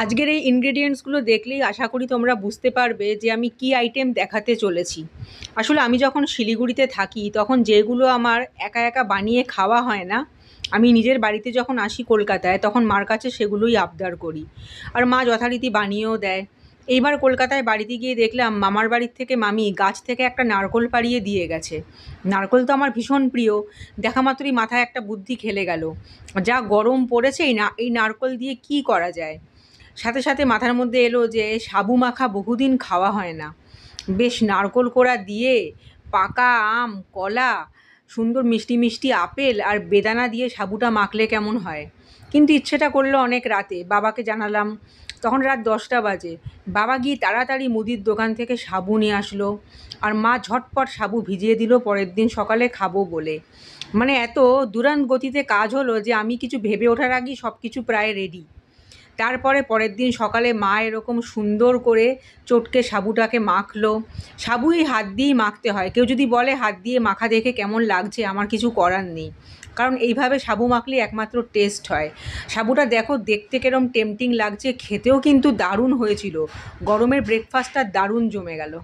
আজকের এই ইনগ্রেডিয়েন্টসগুলো দেখলেই আশা করি তোমরা বুঝতে পারবে যে আমি কি আইটেম দেখাতে চলেছি। আসলে আমি যখন শিলিগুড়িতে থাকি তখন যেগুলো আমার একা একা বানিয়ে খাওয়া হয় না, আমি নিজের বাড়িতে যখন আসি কলকাতায় তখন মার কাছে সেগুলোই আবদার করি। আর মা যথারীতি বানিয়েও দেয়। এইবার কলকাতায় বাড়িতে গিয়ে দেখলাম মামার বাড়ির থেকে মামি গাছ থেকে একটা নারকোল পাড়িয়ে দিয়ে গেছে। নারকোল তো আমার ভীষণ প্রিয়। দেখা মাত্রই মাথায় একটা বুদ্ধি খেলে গেল, যা গরম পড়েছে এই নারকোল দিয়ে কি করা যায়। সাথে সাথে মাথার মধ্যে এলো যে সাবু মাখা বহুদিন খাওয়া হয় না। বেশ নারকোল কোড়া দিয়ে পাকা আম, কলা, সুন্দর মিষ্টি মিষ্টি আপেল আর বেদানা দিয়ে সাবুটা মাখলে কেমন হয়। কিন্তু ইচ্ছেটা করলো অনেক রাতে, বাবাকে জানালাম। তখন রাত 10টা বাজে। বাবা গিয়ে তাড়াতাড়ি মুদির দোকান থেকে সাবু নিয়ে আসলো, আর মা ঝটপট সাবু ভিজিয়ে দিল পরের দিন সকালে খাবো বলে। মানে এত দুরান্ত গতিতে কাজ হলো যে আমি কিছু ভেবে ওঠার আগেই সব কিছু প্রায় রেডি। তারপরে পরের দিন সকালে মা এরকম সুন্দর করে চটকে সাবুটাকে মাখলো। সাবু এই হাত দিয়েই মাখতে হয়। কেউ যদি বলে হাত দিয়ে মাখা দেখে কেমন লাগছে, আমার কিছু করার নেই, কারণ এইভাবে সাবু মাখলেই একমাত্র টেস্ট হয়। সাবুটা দেখো দেখতে কেরম টেম্পটিং লাগছে, খেতেও কিন্তু দারুণ হয়েছিল। গরমের ব্রেকফাস্টটা দারুণ জমে গেল।